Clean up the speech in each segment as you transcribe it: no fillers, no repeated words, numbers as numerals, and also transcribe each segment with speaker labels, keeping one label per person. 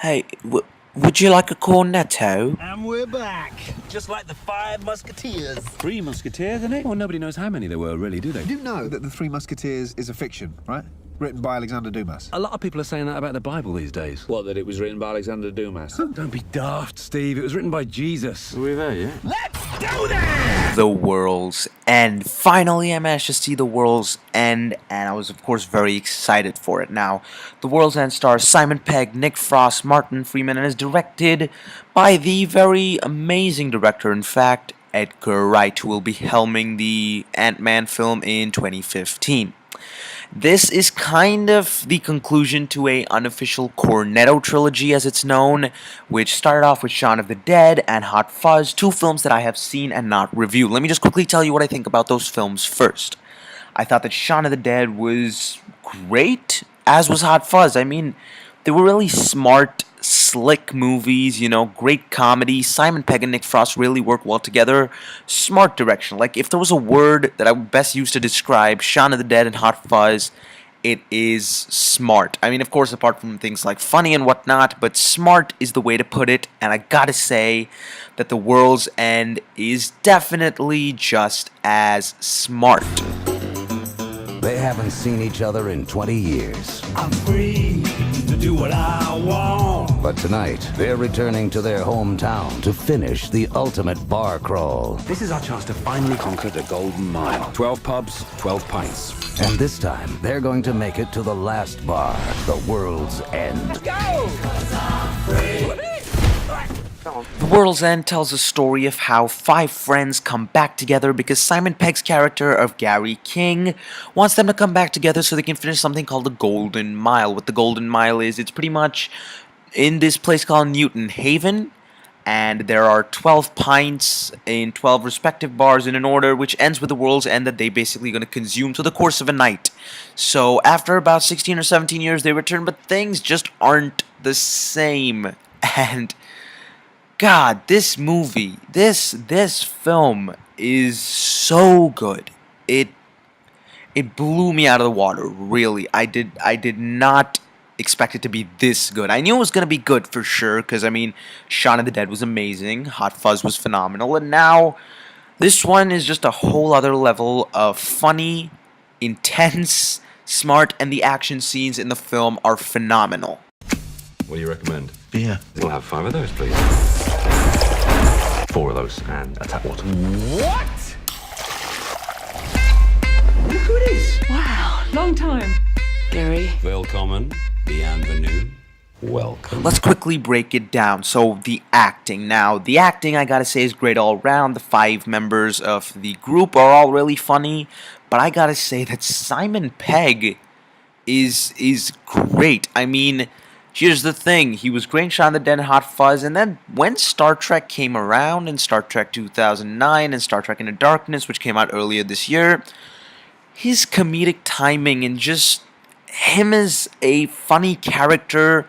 Speaker 1: Hey, would you like a cornetto?
Speaker 2: And we're back, just like the Five Musketeers.
Speaker 3: Three Musketeers, isn't it? Well, nobody knows how many there were, really, do they?
Speaker 4: You do know that the Three Musketeers is a fiction, right? Written by Alexander Dumas.
Speaker 3: A lot of people are saying that about the Bible these days.
Speaker 5: What, that it was written by Alexander Dumas?
Speaker 3: Don't be daft, Steve. It was written by Jesus.
Speaker 5: We're there, yeah?
Speaker 2: Let's do this!
Speaker 1: The World's End. Finally, I managed to see The World's End, and I was, of course, very excited for it. Now, The World's End stars Simon Pegg, Nick Frost, Martin Freeman, and is directed by the very amazing director, in fact, Edgar Wright, who will be helming the Ant-Man film in 2015. This is kind of the conclusion to a unofficial Cornetto trilogy, as it's known, which started off with Shaun of the Dead and Hot Fuzz, two films that I have seen and not reviewed. Let me just quickly tell you what I think about those films first. I thought that Shaun of the Dead was great, as was Hot Fuzz. I mean, they were really smart, slick movies, you know, great comedy. Simon Pegg and Nick Frost really work well together. Smart direction. Like, if there was a word that I would best use to describe Shaun of the Dead and Hot Fuzz, it is smart. I mean, of course, apart from things like funny and whatnot, but smart is the way to put it, and I gotta say that The World's End is definitely just as smart.
Speaker 6: They haven't seen each other in 20 years.
Speaker 2: I'm free to do what I want.
Speaker 6: But tonight, they're returning to their hometown to finish the ultimate bar crawl.
Speaker 3: This is our chance to finally conquer the Golden Mile. 12 pubs, 12 pints.
Speaker 6: And this time, they're going to make it to the last bar, the World's End.
Speaker 1: The World's End tells a story of how five friends come back together because Simon Pegg's character of Gary King wants them to come back together so they can finish something called the Golden Mile. What the Golden Mile is, it's pretty much in this place called Newton Haven, and there are 12 pints in 12 respective bars in an order, which ends with the World's End that they basically going to consume through the course of a night. So after about 16 or 17 years, they return, but things just aren't the same. And God, this movie, this film is so good. It blew me out of the water, really. I did not expect it to be this good. I knew it was going to be good for sure, because, I mean, Shaun of the Dead was amazing, Hot Fuzz was phenomenal, and now this one is just a whole other level of funny, intense, smart, and the action scenes in the film are phenomenal.
Speaker 5: What do you recommend?
Speaker 2: Beer.
Speaker 5: We'll have 5 of those, please. 4 of those, and a tap water.
Speaker 2: What?
Speaker 7: Look who it is. Wow, long time. Gary.
Speaker 3: Willkommen, bienvenue, welcome.
Speaker 1: Let's quickly break it down. So, the acting. Now, the acting, I gotta say, is great all around. The 5 members of the group are all really funny. But I gotta say that Simon Pegg is great. I mean, here's the thing. He was great in Shaun of the Dead and Hot Fuzz. And then when Star Trek came around, in Star Trek 2009 and Star Trek Into Darkness, which came out earlier this year, his comedic timing and just him as a funny character,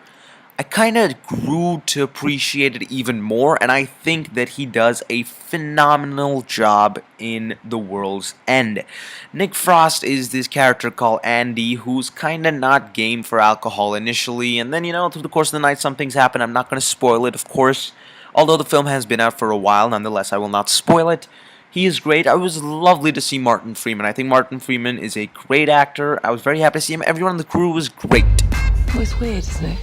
Speaker 1: I kind of grew to appreciate it even more, and I think that he does a phenomenal job in The World's End. Nick Frost is this character called Andy, who's kind of not game for alcohol initially, and then, you know, through the course of the night, some things happen. I'm not going to spoil it, of course. Although the film has been out for a while, nonetheless, I will not spoil it. He is great. It was lovely to see Martin Freeman. I think Martin Freeman is a great actor. I was very happy to see him. Everyone on the crew was great.
Speaker 7: Well, it's weird, isn't it?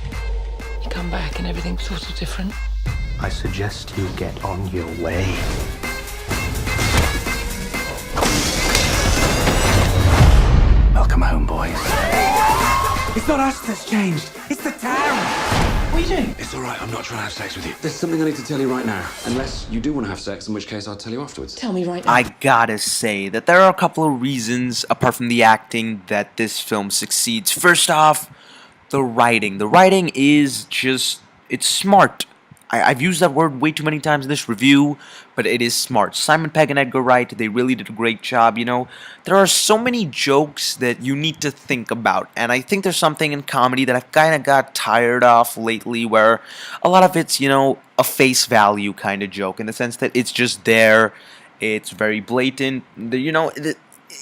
Speaker 7: You come back and everything's sort of different.
Speaker 2: I suggest you get on your way.
Speaker 3: Welcome home, boys.
Speaker 2: It's not us that's changed. It's the town. What are you doing?
Speaker 3: It's all right, I'm not trying to have sex with you. There's something I need to tell you right now. Unless you do want to have sex, in which case I'll tell you afterwards.
Speaker 7: Tell me right now.
Speaker 1: I gotta say that there are a couple of reasons, apart from the acting, that this film succeeds. First off, the writing. The writing is just, it's smart. I've used that word way too many times in this review, but it is smart. Simon Pegg and Edgar Wright, they really did a great job, you know. There are so many jokes that you need to think about, and I think there's something in comedy that I've kind of got tired of lately, where a lot of it's, you know, a face value kind of joke, in the sense that it's just there, it's very blatant, you know.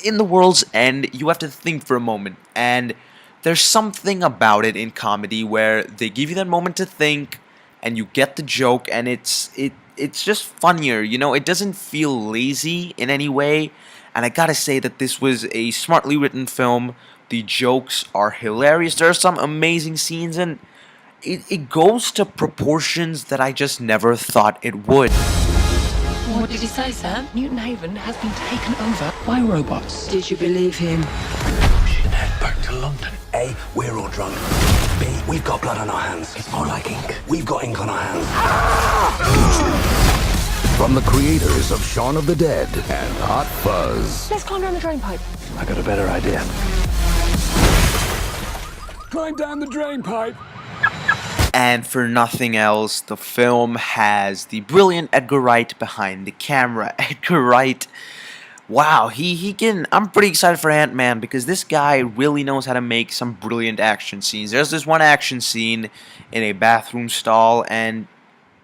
Speaker 1: In The World's End, you have to think for a moment, and there's something about it in comedy where they give you that moment to think and you get the joke, and it's just funnier, you know. It doesn't feel lazy in any way, and I gotta say that this was a smartly written film. The jokes are hilarious. There are some amazing scenes, and it goes to proportions that I just never thought it would.
Speaker 7: What did he say, Sam? Newton Haven has been taken over by robots. Did you believe him?
Speaker 2: We should head back to London.
Speaker 8: A, we're all drunk. B, we've got blood on our hands.
Speaker 2: It's more like ink.
Speaker 8: We've got ink on our hands.
Speaker 6: From the creators of Shaun of the Dead and Hot Fuzz.
Speaker 7: Let's climb down the drain pipe.
Speaker 2: I got a better idea. Climb down the drain pipe.
Speaker 1: And for nothing else, the film has the brilliant Edgar Wright behind the camera. Edgar Wright, wow, he can. I'm pretty excited for Ant-Man because this guy really knows how to make some brilliant action scenes. There's this one action scene in a bathroom stall, and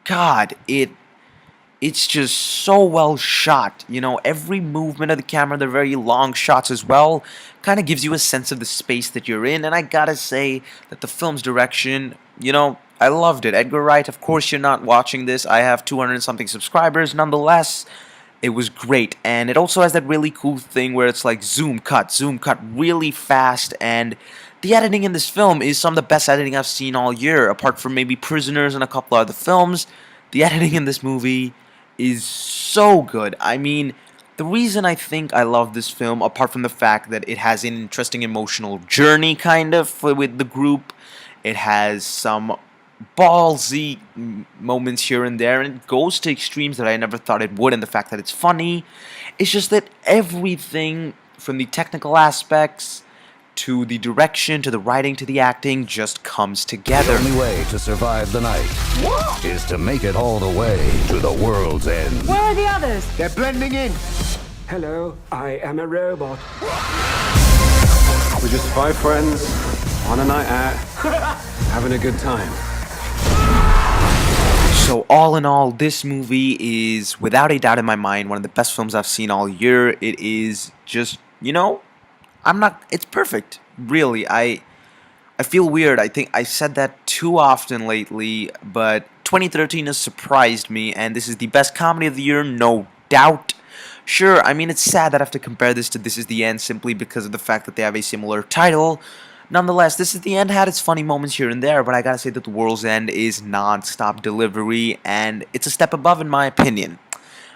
Speaker 1: God, it's just so well shot. You know, every movement of the camera, they're very long shots as well, kind of gives you a sense of the space that you're in. And I gotta say that the film's direction, you know, I loved it. Edgar Wright, of course you're not watching this. I have 200 and something subscribers. Nonetheless, it was great. And it also has that really cool thing where it's like zoom cut really fast. And the editing in this film is some of the best editing I've seen all year, apart from maybe Prisoners and a couple other films. The editing in this movie is so good. I mean, the reason I think I love this film, apart from the fact that it has an interesting emotional journey kind of with the group, it has some ballsy moments here and there, and it goes to extremes that I never thought it would, and the fact that it's funny. It's just that everything from the technical aspects to the direction, to the writing, to the acting, just comes together.
Speaker 6: The only way to survive the night is to make it all the way to the world's end.
Speaker 7: Where are the others?
Speaker 4: They're blending in.
Speaker 2: Hello, I am a robot. We're just 5 friends on a night out, having a good time.
Speaker 1: So all in all, this movie is, without a doubt in my mind, one of the best films I've seen all year. It is just, you know, it's perfect. Really, I feel weird. I think I said that too often lately, but 2013 has surprised me, and this is the best comedy of the year, no doubt. Sure, I mean, it's sad that I have to compare this to This Is the End simply because of the fact that they have a similar title. Nonetheless, This Is the End had its funny moments here and there, but I gotta say that The World's End is non-stop delivery, and it's a step above in my opinion.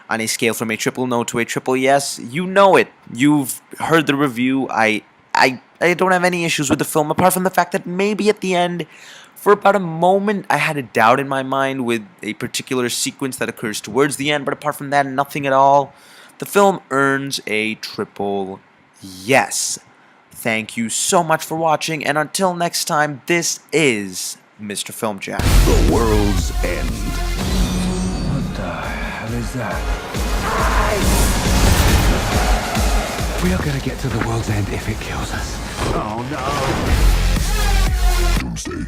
Speaker 1: On a scale from a triple no to a triple yes, you know it. You've heard the review. I don't have any issues with the film, apart from the fact that maybe at the end, for about a moment, I had a doubt in my mind with a particular sequence that occurs towards the end, but apart from that, nothing at all. The film earns a triple yes. Thank you so much for watching, and until next time, this is MrFilmJack.
Speaker 6: The world's end.
Speaker 2: What the hell is that? We are gonna get to the world's end if it kills us.
Speaker 4: Oh no.
Speaker 9: Doomsday.